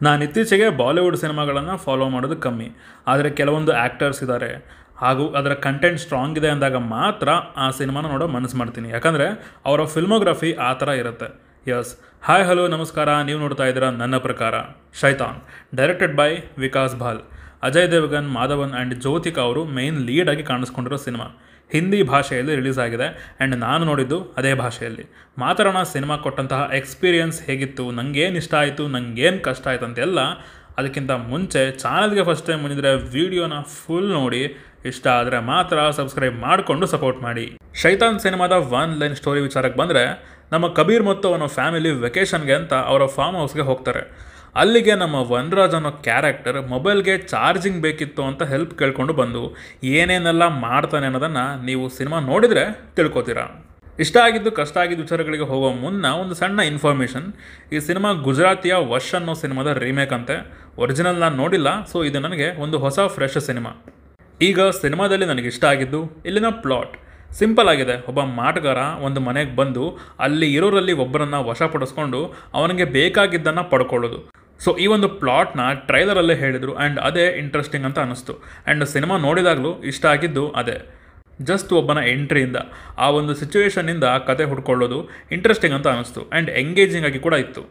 ನಾನು ಇತ್ತೀಚೆಗೆ ಬಾಲಿವುಡ್ ಸಿನಿಮಾಗಳನ್ನು ಫಾಲೋ ಮಾಡೋದು ಕಮ್ಮಿ. ಆದರೆ ಕೆಲವೊಂದು ಆ್ಯಕ್ಟರ್ಸ್ ಇದ್ದಾರೆ ಹಾಗೂ ಅದರ ಕಂಟೆಂಟ್ ಸ್ಟ್ರಾಂಗ್ ಇದೆ ಅಂದಾಗ ಮಾತ್ರ ಆ ಸಿನಿಮಾನ ನೋಡೋ ಮನಸ್ಸು ಮಾಡ್ತೀನಿ. ಯಾಕಂದರೆ ಅವರ ಫಿಲ್ಮೋಗ್ರಫಿ ಆ ಥರ ಇರುತ್ತೆ. ಯಸ್, ಹಾಯ್ ಹಲೋ ನಮಸ್ಕಾರ. ನೀವು ನೋಡ್ತಾ ಇದ್ದೀರಾ ನನ್ನ ಪ್ರಕಾರ Shaitaan, directed by Vikas Bahl. Ajay Devgn, Madhavan and Jyothika ಅವರು ಮೇನ್ ಲೀಡಾಗಿ ಕಾಣಿಸ್ಕೊಂಡಿರೋ ಸಿನಿಮಾ. ಹಿಂದಿ ಭಾಷೆಯಲ್ಲಿ ರಿಲೀಸ್ ಆಗಿದೆ ಆ್ಯಂಡ್ ನಾನು ನೋಡಿದ್ದು ಅದೇ ಭಾಷೆಯಲ್ಲಿ. ಮಾತಾಡೋಣ ಸಿನಿಮಾ ಕೊಟ್ಟಂತಹ ಎಕ್ಸ್ಪೀರಿಯನ್ಸ್ ಹೇಗಿತ್ತು, ನನಗೇನು ಇಷ್ಟ ಆಯಿತು, ನನಗೇನು ಕಷ್ಟ ಆಯಿತು ಅಂತೆಲ್ಲ. ಅದಕ್ಕಿಂತ ಮುಂಚೆ ಚಾನಲ್ಗೆ ಫಸ್ಟ್ ಟೈಮ್ ಬಂದಿದ್ರೆ ವಿಡಿಯೋನ ಫುಲ್ ನೋಡಿ, ಇಷ್ಟ ಆದರೆ ಮಾತ್ರ ಸಬ್ಸ್ಕ್ರೈಬ್ ಮಾಡಿಕೊಂಡು ಸಪೋರ್ಟ್ ಮಾಡಿ. ಶೈತಾನ್ ಸಿನಿಮಾದ ಒನ್ ಲೈನ್ ಸ್ಟೋರಿ ವಿಚಾರಕ್ಕೆ ಬಂದರೆ, ನಮ್ಮ ಕಬೀರ್ ಮತ್ತು ಅವನ ಫ್ಯಾಮಿಲಿ ವೆಕೇಷನ್ಗೆ ಅಂತ ಅವರ ಫಾರ್ಮ್ ಹೌಸ್ಗೆ ಹೋಗ್ತಾರೆ. ಅಲ್ಲಿಗೆ ನಮ್ಮ ವನರಾಜ್ ಅನ್ನೋ ಕ್ಯಾರೆಕ್ಟರ್ ಮೊಬೈಲ್ಗೆ ಚಾರ್ಜಿಂಗ್ ಬೇಕಿತ್ತು ಅಂತ ಹೆಲ್ಪ್ ಕೇಳ್ಕೊಂಡು ಬಂದು ಏನೇನೆಲ್ಲ ಮಾಡ್ತಾನೆ ಅನ್ನೋದನ್ನು ನೀವು ಸಿನಿಮಾ ನೋಡಿದರೆ ತಿಳ್ಕೊತೀರಾ. ಇಷ್ಟ ಆಗಿದ್ದು ಕಷ್ಟ ಆಗಿದ್ದು ವಿಚಾರಗಳಿಗೆ ಹೋಗೋ ಮುನ್ನ ಒಂದು ಸಣ್ಣ ಇನ್ಫಾರ್ಮೇಷನ್. ಈ ಸಿನಿಮಾ ಗುಜರಾತಿಯ ವಶ್ ಅನ್ನೋ ಸಿನಿಮಾದ ರೀಮೇಕ್ ಅಂತೆ. ಒರಿಜಿನಲ್ ನಾನು ನೋಡಿಲ್ಲ, ಸೊ ಇದು ನನಗೆ ಒಂದು ಹೊಸ ಫ್ರೆಶ್ ಸಿನಿಮಾ. ಈಗ ಸಿನಿಮಾದಲ್ಲಿ ನನಗೆ ಇಷ್ಟ ಆಗಿದ್ದು ಇಲ್ಲಿನ ಪ್ಲಾಟ್ ಸಿಂಪಲ್ ಆಗಿದೆ. ಒಬ್ಬ ಮಾಟಗಾರ ಒಂದು ಮನೆಗೆ ಬಂದು ಅಲ್ಲಿ ಇರೋರಲ್ಲಿ ಒಬ್ಬರನ್ನು ವಶಪಡಿಸ್ಕೊಂಡು ಅವನಿಗೆ ಬೇಕಾಗಿದ್ದನ್ನು ಪಡ್ಕೊಳ್ಳೋದು. ಸೊ ಈ ಒಂದು ಪ್ಲಾಟ್ನ ಟ್ರೈಲರಲ್ಲೇ ಹೇಳಿದರು ಆ್ಯಂಡ್ ಅದೇ ಇಂಟ್ರೆಸ್ಟಿಂಗ್ ಅಂತ ಅನ್ನಿಸ್ತು. ಆ್ಯಂಡ್ ಸಿನಿಮಾ ನೋಡಿದಾಗಲೂ ಇಷ್ಟ ಆಗಿದ್ದು ಅದೇ. ಜಸ್ಟ್ ಒಬ್ಬನ ಎಂಟ್ರಿಯಿಂದ ಆ ಒಂದು ಸಿಚುವೇಷನ್ನಿಂದ ಕತೆ ಹುಡ್ಕೊಳ್ಳೋದು ಇಂಟ್ರೆಸ್ಟಿಂಗ್ ಅಂತ ಅನ್ನಿಸ್ತು ಆ್ಯಂಡ್ ಎಂಗೇಜಿಂಗ್ ಆಗಿ ಕೂಡ ಇತ್ತು.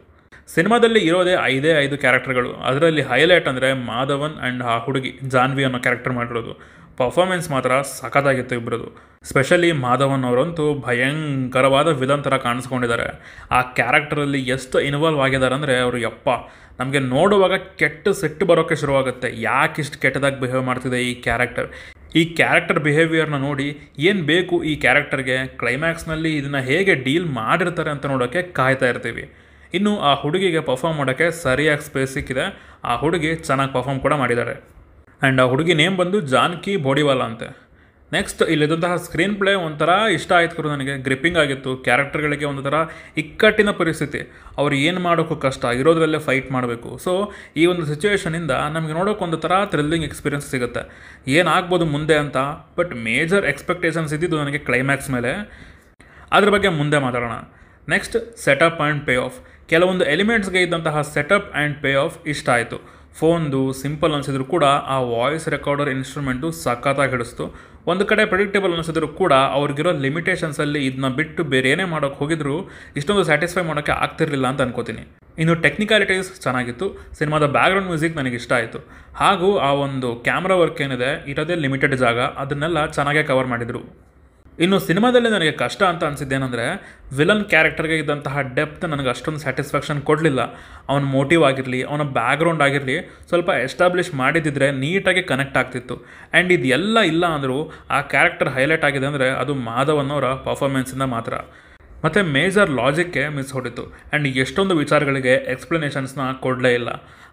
ಸಿನಿಮಾದಲ್ಲಿ ಇರೋದೇ 5 ಕ್ಯಾರೆಕ್ಟರ್ಗಳು. ಅದರಲ್ಲಿ ಹೈಲೈಟ್ ಅಂದರೆ ಮಾಧವನ್ ಆ್ಯಂಡ್ ಆ ಹುಡುಗಿ ಜಾನ್ವಿ ಅನ್ನೋ ಕ್ಯಾರೆಕ್ಟರ್ ಮಾಡಿರೋದು. ಪರ್ಫಾರ್ಮೆನ್ಸ್ ಮಾತ್ರ ಸಖತ್ತಾಗಿತ್ತು ಇಬ್ಬರದು. ಸ್ಪೆಷಲಿ ಮಾಧವನ್ ಅವರಂತೂ ಭಯಂಕರವಾದ ವಿಲನ್ ಥರ ಕಾಣಿಸ್ಕೊಂಡಿದ್ದಾರೆ. ಆ ಕ್ಯಾರೆಕ್ಟರಲ್ಲಿ ಎಷ್ಟು ಇನ್ವಾಲ್ವ್ ಆಗಿದ್ದಾರೆ ಅಂದರೆ ಅವರು, ಯಪ್ಪ, ನಮಗೆ ನೋಡುವಾಗ ಕೆಟ್ಟ ಸಿಟ್ಟು ಬರೋಕ್ಕೆ ಶುರುವಾಗುತ್ತೆ. ಯಾಕೆ ಇಷ್ಟು ಕೆಟ್ಟದಾಗಿ ಬಿಹೇವ್ ಮಾಡ್ತಿದೆ ಈ ಕ್ಯಾರೆಕ್ಟರ್. ಈ ಕ್ಯಾರೆಕ್ಟರ್ ಬಿಹೇವಿಯರ್ನ ನೋಡಿ ಏನು ಬೇಕು ಈ ಕ್ಯಾರೆಕ್ಟರ್ಗೆ, ಕ್ಲೈಮ್ಯಾಕ್ಸ್ನಲ್ಲಿ ಇದನ್ನು ಹೇಗೆ ಡೀಲ್ ಮಾಡಿರ್ತಾರೆ ಅಂತ ನೋಡೋಕ್ಕೆ ಕಾಯ್ತಾ ಇರ್ತೀವಿ. ಇನ್ನು ಆ ಹುಡುಗಿಗೆ ಪರ್ಫಾರ್ಮ್ ಮಾಡೋಕ್ಕೆ ಸರಿಯಾಗಿ ಸ್ಪೇಸ್ ಸಿಕ್ಕಿದೆ. ಆ ಹುಡುಗಿ ಚೆನ್ನಾಗಿ ಪರ್ಫಾರ್ಮ್ ಕೂಡ ಮಾಡಿದ್ದಾರೆ. ಆ್ಯಂಡ್ ಆ ಹುಡುಗಿ ನೇಮ್ ಬಂದು ಜಾನ್ಕಿ ಬೋಡಿವಾಲಾ ಅಂತೆ. ನೆಕ್ಸ್ಟ್ ಇಲ್ಲಿದ್ದಂತಹ ಸ್ಕ್ರೀನ್ ಪ್ಲೇ ಒಂಥರ ಇಷ್ಟ ಆಯ್ತು ನನಗೆ. ಗ್ರಿಪ್ಪಿಂಗ್ ಆಗಿತ್ತು. ಕ್ಯಾರೆಕ್ಟರ್ಗಳಿಗೆ ಒಂದು ಥರ ಇಕ್ಕಟ್ಟಿನ ಪರಿಸ್ಥಿತಿ. ಅವ್ರು ಏನು ಮಾಡೋಕ್ಕೂ ಕಷ್ಟ, ಇರೋದ್ರಲ್ಲೇ ಫೈಟ್ ಮಾಡಬೇಕು. ಸೊ ಈ ಒಂದು ಸಿಚುವೇಷನಿಂದ ನಮಗೆ ನೋಡೋಕೆ ಒಂದು ಥರ ಥ್ರಿಲ್ಲಿಂಗ್ ಎಕ್ಸ್ಪೀರಿಯನ್ಸ್ ಸಿಗುತ್ತೆ, ಏನಾಗ್ಬೋದು ಮುಂದೆ ಅಂತ. ಬಟ್ ಮೇಜರ್ ಎಕ್ಸ್ಪೆಕ್ಟೇಷನ್ಸ್ ಇದ್ದಿದ್ದು ನನಗೆ ಕ್ಲೈಮ್ಯಾಕ್ಸ್ ಮೇಲೆ. ಅದ್ರ ಬಗ್ಗೆ ಮುಂದೆ ಮಾತಾಡೋಣ. Next setup and pay of. ಕೆಲವೊಂದು ಎಲಿಮೆಂಟ್ಸ್ಗೆ ಇದ್ದಂತಹ ಸೆಟಪ್ ಆ್ಯಂಡ್ ಪೇ ಆಫ್ ಇಷ್ಟ ಆಯಿತು. ಫೋನ್ದು ಸಿಂಪಲ್ ಅನಿಸಿದ್ರು ಕೂಡ ಆ ವಾಯ್ಸ್ ರೆಕಾರ್ಡರ್ ಇನ್ಸ್ಟ್ರೂಮೆಂಟು ಸಖತ್ತಾಗಿ ಹಿಡಿಸ್ತು. ಒಂದು ಕಡೆ ಪ್ರೆಡಿಕ್ಟೇಬಲ್ ಅನಿಸಿದ್ರು ಕೂಡ ಅವ್ರಿಗಿರೋ ಲಿಮಿಟೇಷನ್ಸಲ್ಲಿ ಇದನ್ನ ಬಿಟ್ಟು ಬೇರೆ ಏನೇ ಮಾಡೋಕ್ಕೆ ಹೋಗಿದ್ರು ಇಷ್ಟೊಂದು ಸ್ಯಾಟಿಸ್ಫೈ ಮಾಡೋಕ್ಕೆ ಆಗ್ತಿರಲಿಲ್ಲ ಅಂತ ಅನ್ಕೋತೀನಿ. ಇನ್ನು ಟೆಕ್ನಿಕಾಲಿಟೀಸ್ ಚೆನ್ನಾಗಿತ್ತು. ಸಿನಿಮಾದ ಬ್ಯಾಕ್ಗ್ರೌಂಡ್ ಮ್ಯೂಸಿಕ್ ನನಗೆ ಇಷ್ಟ ಆಯಿತು. ಹಾಗೂ ಆ ಒಂದು ಕ್ಯಾಮ್ರಾ ವರ್ಕ್ ಏನಿದೆ ಇರೋದೇ ಲಿಮಿಟೆಡ್ ಜಾಗ, ಅದನ್ನೆಲ್ಲ ಚೆನ್ನಾಗೇ ಕವರ್ ಮಾಡಿದರು. ಇನ್ನು ಸಿನಿಮಾದಲ್ಲಿ ನನಗೆ ಕಷ್ಟ ಅಂತ ಅನಿಸಿದ್ದೇನೆಂದರೆ, ವಿಲನ್ ಕ್ಯಾರೆಕ್ಟರ್ಗೆ ಇದ್ದಂತಹ ಡೆಪ್ತ್ ನನಗೆ ಅಷ್ಟೊಂದು ಸ್ಯಾಟಿಸ್ಫ್ಯಾಕ್ಷನ್ ಕೊಡಲಿಲ್ಲ. ಅವನ ಮೋಟಿವ್ ಆಗಿರಲಿ, ಅವನ ಬ್ಯಾಕ್ಗ್ರೌಂಡ್ ಆಗಿರಲಿ ಸ್ವಲ್ಪ ಎಸ್ಟಾಬ್ಲಿಷ್ ಮಾಡಿದ್ದಿದ್ರೆ ನೀಟಾಗಿ ಕನೆಕ್ಟ್ ಆಗ್ತಿತ್ತು. ಆ್ಯಂಡ್ ಇದೆಲ್ಲ ಇಲ್ಲ ಅಂದರೂ ಆ ಕ್ಯಾರೆಕ್ಟರ್ ಹೈಲೈಟ್ ಆಗಿದೆ ಅಂದರೆ ಅದು ಮಾಧವನ್ ಅವರ ಪರ್ಫಾರ್ಮೆನ್ಸಿಂದ ಮಾತ್ರ. ಮತ್ತು ಮೇಜರ್ ಲಾಜಿಕ್ಕೆ ಮಿಸ್ ಹೊಡಿತು. ಆ್ಯಂಡ್ ಎಷ್ಟೊಂದು ವಿಚಾರಗಳಿಗೆ ಎಕ್ಸ್ಪ್ಲನೇಷನ್ಸ್ನ ಕೊಡಲೇ ಇಲ್ಲ.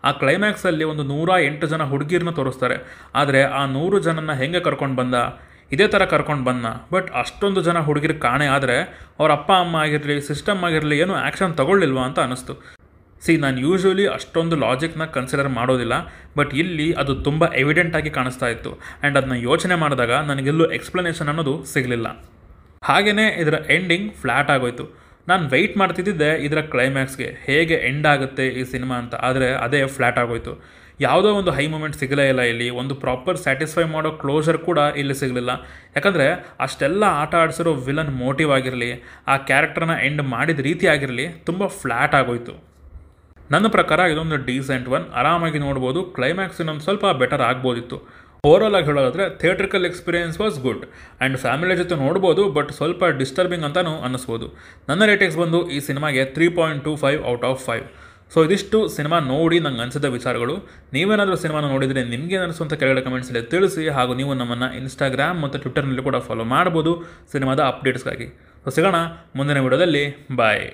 ಆ ಕ್ಲೈಮ್ಯಾಕ್ಸಲ್ಲಿ ಒಂದು 108 ಜನ ಹುಡುಗಿರನ್ನ ತೋರಿಸ್ತಾರೆ. ಆದರೆ ಆ 100 ಜನನ ಹೆಂಗೆ ಕರ್ಕೊಂಡು ಬಂದ, ಇದೇ ಥರ ಕರ್ಕೊಂಡು ಬಂದ. ಬಟ್ ಅಷ್ಟೊಂದು ಜನ ಹುಡುಗಿರು ಕಾಣೆ ಆದರೆ ಅವ್ರ ಅಪ್ಪ ಅಮ್ಮ ಆಗಿರಲಿ, ಸಿಸ್ಟಮ್ ಆಗಿರಲಿ ಏನೂ ಆ್ಯಕ್ಷನ್ ತಗೊಳ್ಳಿಲ್ವಾ ಅಂತ ಅನ್ನಿಸ್ತು. ನಾನು ಯೂಶ್ವಲಿ ಅಷ್ಟೊಂದು ಲಾಜಿಕ್ನ ಕನ್ಸಿಡರ್ ಮಾಡೋದಿಲ್ಲ, ಬಟ್ ಇಲ್ಲಿ ಅದು ತುಂಬ ಎವಿಡೆಂಟಾಗಿ ಕಾಣಿಸ್ತಾ ಇತ್ತು. ಆ್ಯಂಡ್ ಅದನ್ನ ಯೋಚನೆ ಮಾಡಿದಾಗ ನನಗೆಲ್ಲೂ ಎಕ್ಸ್ಪ್ಲನೇಷನ್ ಅನ್ನೋದು ಸಿಗಲಿಲ್ಲ. ಹಾಗೆಯೇ ಇದರ ಎಂಡಿಂಗ್ ಫ್ಲ್ಯಾಟ್ ಆಗೋಯ್ತು. ನಾನು ವೆಯ್ಟ್ ಮಾಡ್ತಿದ್ದೆ ಇದರ ಕ್ಲೈಮ್ಯಾಕ್ಸ್ಗೆ, ಹೇಗೆ ಎಂಡ್ ಆಗುತ್ತೆ ಈ ಸಿನಿಮಾ ಅಂತ. ಆದರೆ ಅದೇ ಫ್ಲ್ಯಾಟ್ ಆಗೋಯ್ತು. ಯಾವುದೋ ಒಂದು ಹೈ ಮೂಮೆಂಟ್ ಸಿಗಲೇ ಇಲ್ಲ ಇಲ್ಲಿ. ಒಂದು ಪ್ರಾಪರ್ ಸ್ಯಾಟಿಸ್ಫೈ ಮಾಡೋ ಕ್ಲೋಸರ್ ಕೂಡ ಇಲ್ಲಿ ಸಿಗಲಿಲ್ಲ. ಯಾಕಂದರೆ ಅಷ್ಟೆಲ್ಲ ಆಟ ಆಡಿಸಿರೋ ವಿಲನ್ ಮೋಟಿವ್ ಆಗಿರಲಿ, ಆ ಕ್ಯಾರೆಕ್ಟರ್ನ ಎಂಡ್ ಮಾಡಿದ ರೀತಿ ಆಗಿರಲಿ ತುಂಬ ಫ್ಲ್ಯಾಟ್ ಆಗೋಯ್ತು. ನನ್ನ ಪ್ರಕಾರ ಇದೊಂದು ಡೀಸೆಂಟ್ ಒನ್, ಆರಾಮಾಗಿ ನೋಡ್ಬೋದು. ಕ್ಲೈಮ್ಯಾಕ್ಸ್ ಇನ್ನೊಂದು ಸ್ವಲ್ಪ ಬೆಟರ್ ಆಗ್ಬೋದಿತ್ತು. ಓವರಾಲ್ ಆಗಿ ಹೇಳೋದಾದರೆ theatrical experience was good and family ಜೊತೆ ನೋಡ್ಬೋದು, ಬಟ್ ಸ್ವಲ್ಪ ಡಿಸ್ಟರ್ಬಿಂಗ್ ಅಂತಲೂ ಅನ್ನಿಸ್ಬೋದು. ನನ್ನ ರೇಟಿಂಗ್ಸ್ ಬಂದು ಈ ಸಿನಿಮಾಗೆ 3.25 ಔಟ್ ಆಫ್ 5. ಸೊ ಇದಿಷ್ಟು ಸಿನಿಮಾ ನೋಡಿ ನಂಗೆ ಅನಿಸಿದ ವಿಚಾರಗಳು. ನೀವೇನಾದರೂ ಸಿನಿಮಾನ ನೋಡಿದರೆ ನಿಮಗೇನು ಅನಿಸು ಅಂತ ಕೆಳಗಡೆ ಕಮೆಂಟ್ಸಲ್ಲಿ ತಿಳಿಸಿ. ಹಾಗೂ ನೀವು ನಮ್ಮನ್ನು ಇನ್ಸ್ಟಾಗ್ರಾಮ್ ಮತ್ತು ಟ್ವಿಟರ್ನಲ್ಲಿ ಕೂಡ ಫಾಲೋ ಮಾಡ್ಬೋದು ಸಿನಿಮಾದ ಅಪ್ಡೇಟ್ಸ್ಗಾಗಿ. ಸೊ ಸಿಗೋಣ ಮುಂದಿನ ವಿಡಿಯೋದಲ್ಲಿ. ಬಾಯ್.